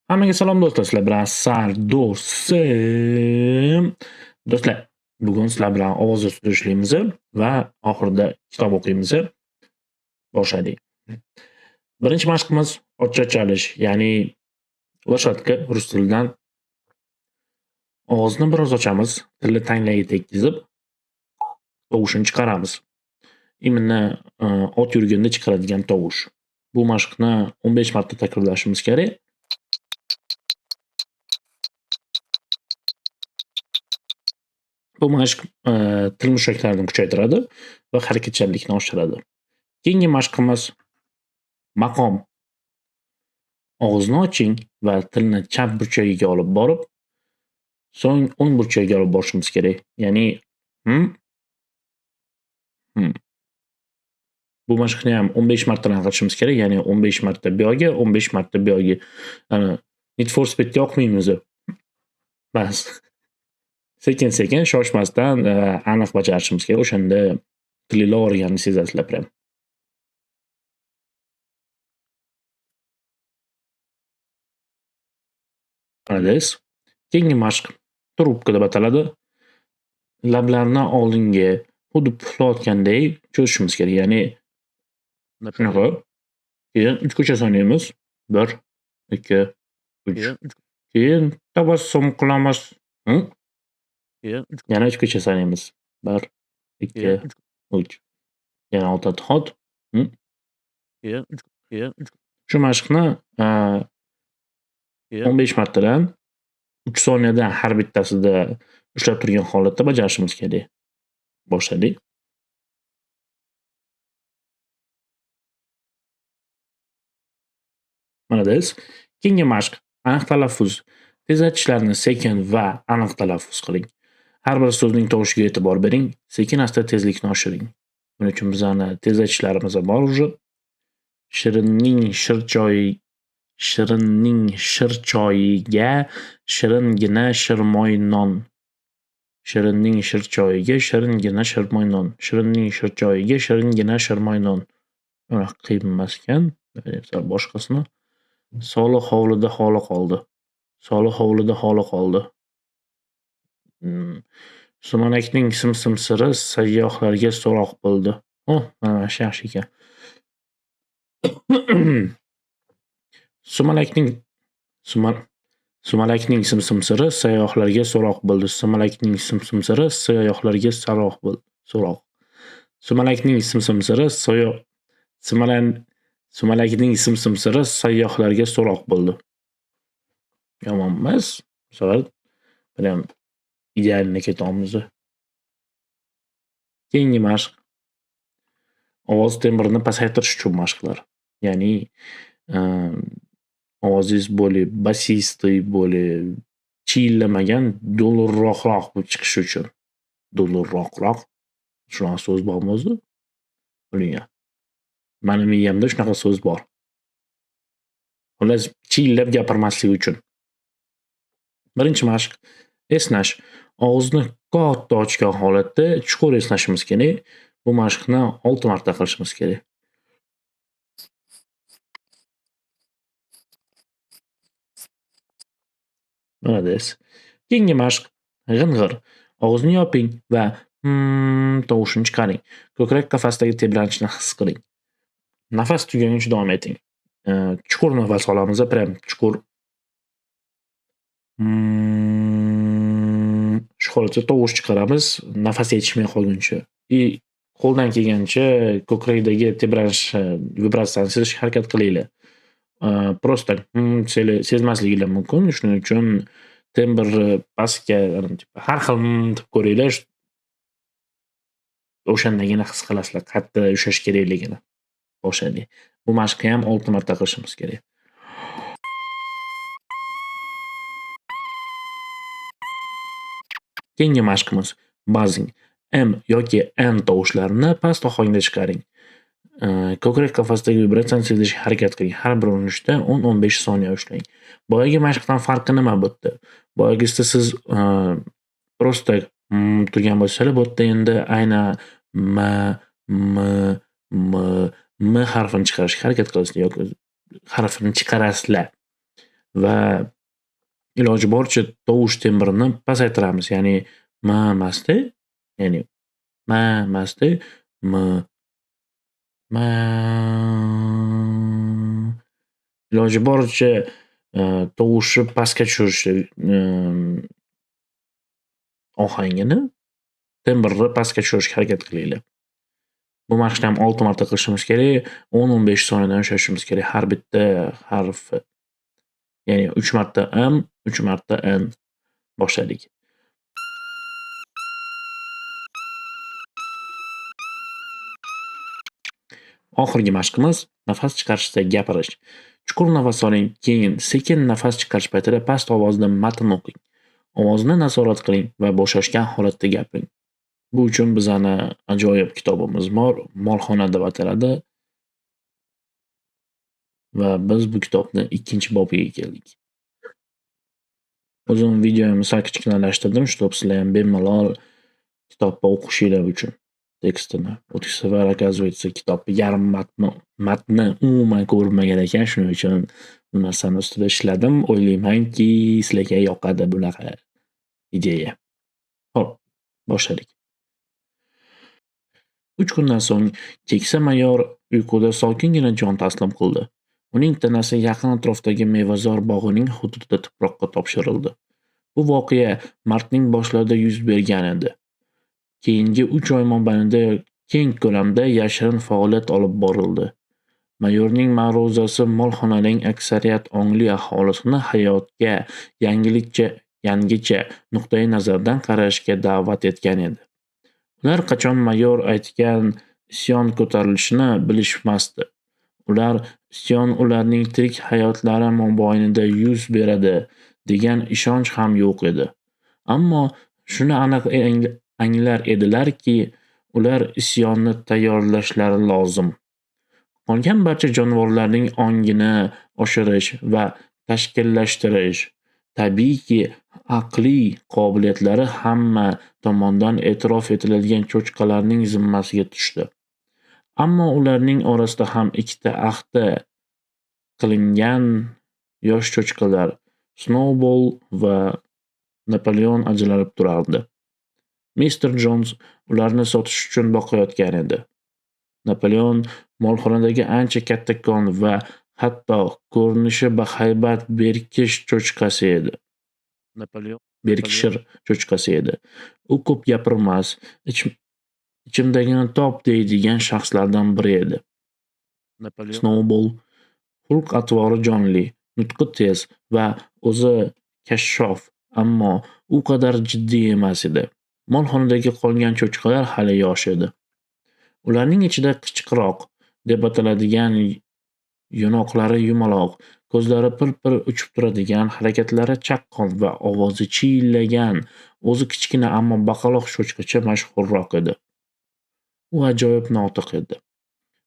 Hammaga salom do'stlar, sizlar bilan Sardo'sim. Do'stlar, bugun sizlar bilan ovoz ustida ishlaymiz va oxirida kitob o'qiymiz. Boshladik. Birinchi mashqimiz ochiq chalish, ya'ni loshatka rus tilidan. Og'izni biroz ochamiz, tilni tanglagiga tekkizib, tovushini chiqaramiz. Именно ot yurganda chiqaradigan tovush. Bu mashqni 15 marta takrorlashimiz kerak. Bu mashq til mushaklarini kuchaytiradi va harakatchanlikni oshiradi. Keyingi mashqimiz maqom. Og'izni oching va tilni chap burchagiga olib borib, so'ng o'ng burchagiga olib borishimiz kerak. Ya'ni hm. Bu mashqni ham 15 martadan qilishimiz kerak, ya'ni 15 marta bu yoqqa, 15 marta bu yoqqa. Need for Speed'ga o'qiymiz. Bas. Sekin-sekin shoshmasdan aniq bajarishimiz kerak. O'shanda tilinglar og'riganini sezasizlar prям. Молодец. Keyingi mashq trubka deb ataladi. Lablarni oldinga xuddi puflayotganday cho'zishimiz kerak. Ya'ni shunaqa. Keyin 3 ko'cha sanaymiz. 1, 2, 3. Keyin tabassum qilamiz. Yana 3 ko'cha sanaymiz. 1, 2, 3. Yana olti hot. Shu mashqni 15 martadan 3 soniyadan har bittasida ushlab turgan holatda bajarishimiz kerak. Boshladik. Молодец. Keyingi mashq aniq talaffuz. Tez aytishlarni sekin va aniq talaffuz qiling. Har bir so'zning tovushiga e'tibor bering, sekin-asta tezlikni oshiring. Buning uchun bizani tez aytishlarimiz bor уже. Shirinning shir choyiga shiringina shirmoy non. Shirinning shir choyiga shiringina shirmoy non. Shirinning shir choyiga shiringina shirmoy non. Unaqa qiyin emas ekan. Boshqasini Solih hovlida holi qoldi. Solih hovlida holi qoldi. Sumalakning sim-sim siri sayyohlarga so'roq bo'ldi. Mana shu yaxshi ekan. Sumalakning sim-sim siri sayyohlarga so'roq bo'ldi. Sumalakning sim-sim siri sayyohlarga so'roq bo'ldi. Sumalakning sim-sim siri Sumalakning sim-sim siri sayyohlarga so'roq bo'ldi. Yomon emas. Bu safar bilan idealni ketamiz. Keyingi mashq ovoz tembirini pasaytirish uchun mashqlar. Ya'ni ovozingiz bo'lib, basistый bo'lib, chiyillamagan, do'lurroqroq bo'lib chiqishi uchun. Do'lurroqroq. Shunaqa so'z bormi o'zi? Bilmayman. Mani miyamda shunaqa so'z bor. Xullas, chiyillab gapirmaslik uchun. Birinchi mashq esnash. Og'izni katta ochgan holatda chuqur esnashimiz kerak. Bu mashqni 6 marta qilishimiz kerak. Молодец. Keyingi mashq g'ing'ir. Og'izni yoping va tovushini chiqaring. Ko'krak qafasidagi tebranishni his qiling. Nafas tugaguncha davom eting. Chuqur nafas olamiz, prям chuqur. Shu holatda tovush chiqaramiz, nafas yetishmay qolguncha. Qo'ldan kelgancha ko'krakdagi tebranish vibratsiyani sezishga harakat qilinglar. Просто sezmasligingiz mumkin. Shuning uchun tembr pastga har xil deb ko'ringlar. O'shandagina his qilasizlar, qayerda ushlash kerakligini. Boshladik. Bu mashqni ham 6 marta qilishimiz kerak. Keyingi mashqimiz buzzing. M yoki N tovushlarini past ohangda chiqaring. Ko'krak qafasidagi vibratsiyani sezishga harakat qiling. Har bir urinishda 10-15 soniya ushlang. Boyagi mashqdan farqi nima bu yerda? Boyagisida siz просто turgan bo'lsangiz, bu yerda endi aynan m harfini chiqarishga harakat qilasizlar yoki harfini chiqarasizlar. va iloji boricha tovush tembirini pasaytiramiz. Ya'ni ma emasdi, ya'ni ma emasdi, ma iloji boricha tovushni pastga tushirishni ohangini tembrni pastga tushirishga harakat qilinglar. Bu mashqni ham 6 marta qilishimiz kerak. 10-15 soniyadan ushlashimiz kerak har bitta harfi. Ya'ni 3 marta m, 3 marta n. Boshladik. Oxirgi mashqimiz nafas chiqarishda gapirish. Chuqur nafas oling, keyin sekin nafas chiqarish paytida past ovozda matn o'qing. Ovozni nazorat qiling va bo'shashgan holatda gapiring. Bu uchun bizani ajoyib kitobimiz bor, Molxona deb ataladi. Va biz bu kitobni 2-bobiga keldik. O'zim videoyimni sal kichkinalashtirdim, чтобы sizlar ham bemalol kitobni o'qishinglar uchun tekstini. O'tgan safar оказывается kitobni yarim matni umuman ko'rmagan ekan, shuning uchun bu narsani ustida ishladim. O'ylaymanki, sizlarga yoqadi bunaqa ideya. Xo'p, boshladik. 3 kundan so'ng keksa mayor uyquda sokingina jon taslim qildi. Uning tanasi yaqin atrofdagi mevazor bog'ining hududida tuproqqa topshirildi. Bu voqea martning boshlarida yuz bergan edi. Keyingi 3 oy mobaynida keng ko'lamda yashirin faoliyat olib borildi. Mayorning ma'ruzasi molxonaning aksariyat ongli aholisini hayotga yangicha nuqtai nazardan qarashga da'vat etgan edi. Ular qachon mayor aytgan isyon ko'tarilishini bilishmasdi. Ular isyon ularning tirik hayotlari mobaynida yuz beradi degan ishonch ham yo'q edi. Ammo shuni aniq anglar edilarki, ular isyonni tayyorlashlari lozim. Qolgan barcha jonivorlarning ongini oshirish va tashkillashtirish, tabiiyki aqliy qobiliyatlari hamma tomonidan e'tirof etiladigan cho'chqalarning zimmasiga tushdi. Ammo ularning orasida ham ikkita ahdi qilingan yosh cho'chqalar Snowball va Napoleon ajralib turardi. Mr. Jones ularni sotish uchun boqayotgan edi. Napoleon molxonadagi ancha kattakon va hatto ko'rinishi bahaybat berkish cho'chqasi edi. Berkshir cho'chqasi edi. U ko'p gapirmas, ichimdagini top deydigan shaxslardan biri edi. Snowball xulq atvori jonli, nutqi tez va o'zi kashshof, ammo u qadar jiddiy emas edi. Molxonadagi qolgan cho'chqalar hali yosh edi. Ularning ichida qichqiroq deb ataladigan yonoqlari yumaloq, ko'zlari pir-pir uchib turadigan, harakatlari chaqqon va ovozi chiyillagan, o'zi kichkina ammo baqaloq cho'chqacha mashhurroq edi. U ajoyib notiq edi.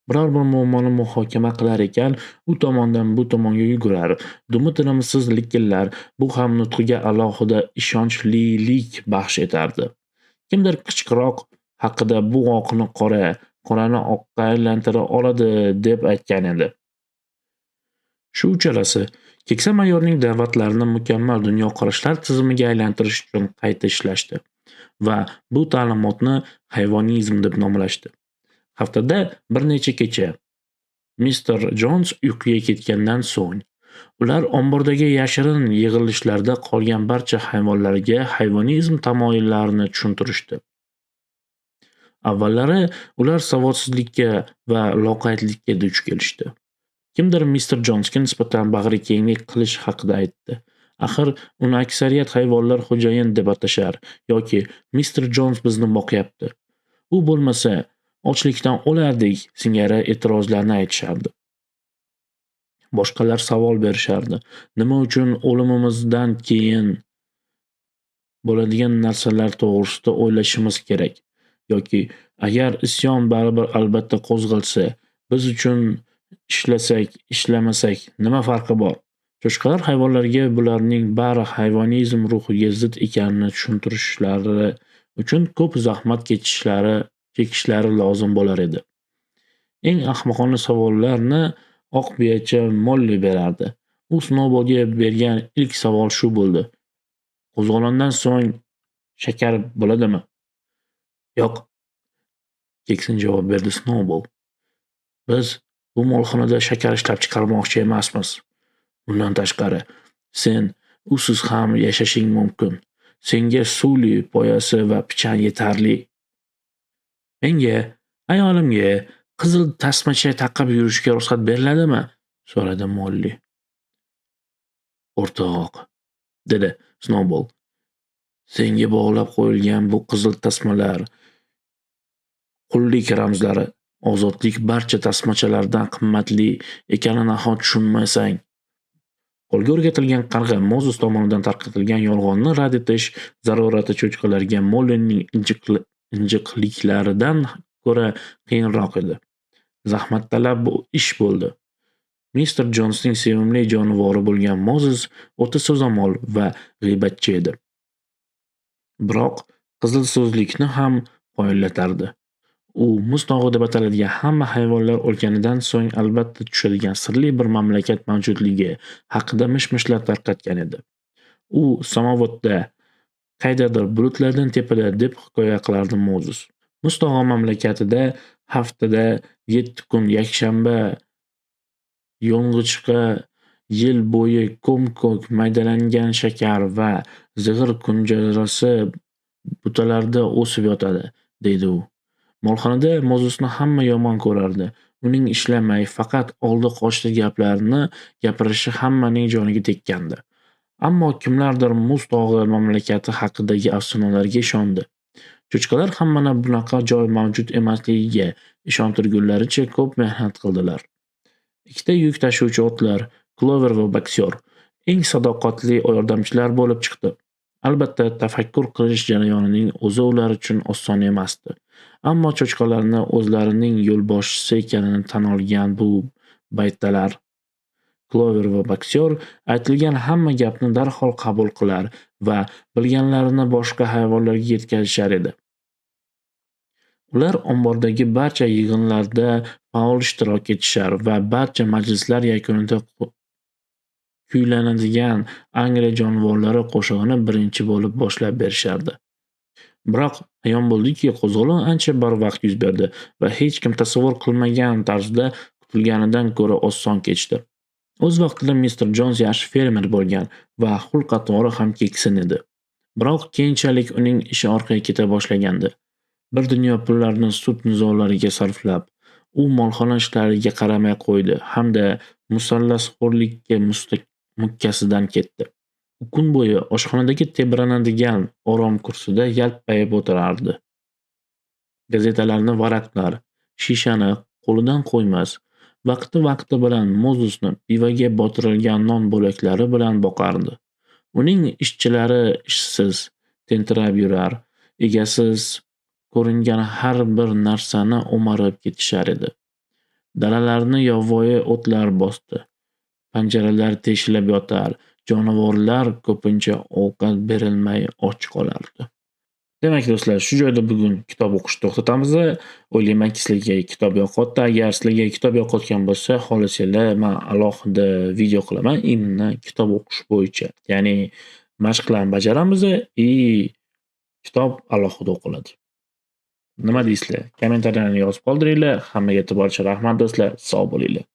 Biror bir muammoni muhokama qilar ekan, u tomondan bu tomonga yugurar, dumi-tinimsiz likillar, bu ham nutqiga alohida ishonchlilik baxsh etardi. Kimdir qichqiroq haqida bu oqni qora, qorani oqqa aylantira oladi deb aytgan edi. Shu uchalasi keksa mayorning da'vatlarini mukammal dunyoqarashlar tizimiga aylantirish uchun qayta ishlashdi va bu ta'limotni hayvonizm deb nomlashdi. Haftada bir necha kecha Mr. Jones uyquga ketgandan so'ng ular ombordagi yashirin yig'ilishlarda qolgan barcha hayvonlarga hayvonizm tamoyillarini tushuntirishdi. Avvallari ular savodsizlikka va loqaydlikka duch kelishdi. Kimdir Mr. Jonesga nisbatan bag'rikenglik qilish haqida aytdi. Axir uni aksariyat hayvonlar xo'jayin deb atashar yoki Mr. Jones bizni boqyapti. U bo'lmasa ochlikdan o'lardik singari e'tirozlarni aytishardi. Boshqalar savol berishardi. Nima uchun o'limimizdan keyin bo'ladigan narsalar to'g'risida o'ylashimiz kerak? Yoki agar isyon baribir albatta qo'zg'alsa, biz uchun ishlasak, ishlamasak nima farqi bor? Cho'chqalar hayvonlarga bularning bari hayvonizm ruhiga zid ekanini tushuntirishlari uchun ko'p zahmat chekishlari lozim bo'lar edi. Eng ahmoqona savollarni oq biyacha Molly berardi. U Snowballga bergan ilk savol shu bo'ldi. Qo'zg'olondan so'ng shakar bo'ladimi? Yo'q, keksin javob berdi Snowball. Biz bu molxonada shakar ishlab chiqarmoqchi emasmiz. Bundan tashqari, sen usiz ham yashashing mumkin. Senga suli, poyasi va pichan yetarli. Menga, ayolimga qizil tasmacha taqib yurishga ruxsat beriladimi? So'radi Molly. O'rtoq, dedi Snowball. Senga bog'lab qo'yilgan bu qizil tasmalar qullik ramzlari, ozodlik barcha tasmachalardan qimmatli ekanini nahot tushunmasang? Qo'lga o'rgatilgan qarg'a Mozes tomonidan tarqatilgan yolg'onni rad etish zarurati cho'chqalarga Mollyning injiqliklaridan ko'ra qiyinroq edi. Zahmattalab ish bo'ldi. Mr. Jonsning sevimli jonivori bo'lgan Mozes o'ta so'zamol va g'iybatchi edi. Biroq qizil so'zlikni ham qoyillatardi. U muz tog'i deb ataladigan hamma hayvonlar o'lganidan so'ng albatta tushadigan sirli bir mamlakat mavjudligi haqida mish-mishlar tarqatgan edi. U samovatda, qaydadir bulutlardan tepada deb hikoya qilardi Mozes. Muz tog'i mamlakatida haftada 7 kun yakshanba yong'ochqa yil bo'yi ko'm-ko'k maydalangan shakar va zig'ir kunjarasi butalarda o'sib yotadi, deydi u. Molxonada Mozesni hamma yomon ko'rardi. Uning ishlamay, faqat oldi-qochdi gaplarini gapirishi hammaning joniga tekkandi. Ammo kimlardir muz tog'i mamlakati haqidagi afsonalarga ishondi. Cho'chqalar ham mana bunaqa joy mavjud emasligiga ishontirgunlaricha ko'p mehnat qildilar. Ikkita yuk tashuvchi otlar, Clover va Boxer, eng sadoqatli yordamchilar bo'lib chiqdi. Albatta, tafakkur qilish jarayonining o'zi ular uchun oson emasdi. Ammo cho'chqalarni o'zlarining yo'lboshchisi ekanini tan olgan bu baytalar Clover va Boxer aytilgan hamma gapni darhol qabul qilar va bilganlarini boshqa hayvonlarga yetkazishar edi. Ular ombordagi barcha yig'inlarda faol ishtirok etishar va barcha majlislar yakunida kuylanadigan Angliya jonivorlari qo'shig'ini birinchi bo'lib boshlab berishardi. Biroq ayon bo'ldiki, qo'zg'olon ancha barvaqt yuz berdi va hech kim tasavvur qilmagan tarzda kutilganidan ko'ra oson kechdi. O'z vaqtida Mr. Jones yaxshi fermer bo'lgan va xulq-atvori ham keksin edi. Biroq keyinchalik uning ishi orqaga keta boshlagandi. Bir dunyo pullarni sud nizolariga sarflab, u molxona ishlariga qaramay qo'ydi hamda musallasxo'rlikka mukkasidan ketdi. Kun bo'yi oshxonadagi tebranadigan orom kursida yalpayib o'tirardi. Gazetalarni varaqlar, shishani qo'lidan qo'ymas, vaqti bilan Mozesni pivoga botirilgan non bo'laklari bilan boqardi. Uning ishchilari ishsiz, tentirab yurar, egasiz ko'ringan har bir narsani o'marib ketishar edi. Dalalarni yovvoyi o'tlar bosdi. Panjaralar teshilib yotar, jonivorlar ko'pincha ovqat berilmay och qolardi. Demak do'stlar, shu joyda bugun kitob o'qishni to'xtatamiz. O'ylaymanki, sizlarga kitob yoqadi. Agar sizlarga kitob yoqayotgan bo'lsa, xohlasanglar men alohida video qilaman imni kitob o'qish bo'yicha. Ya'ni mashqlarni bajaramiz kitob alohida o'qiladi. Nima deysizlar? Kommentariylarni yozib qoldiringlar. Hammaga boricha rahmat do'stlar. Sog' bo'linglar.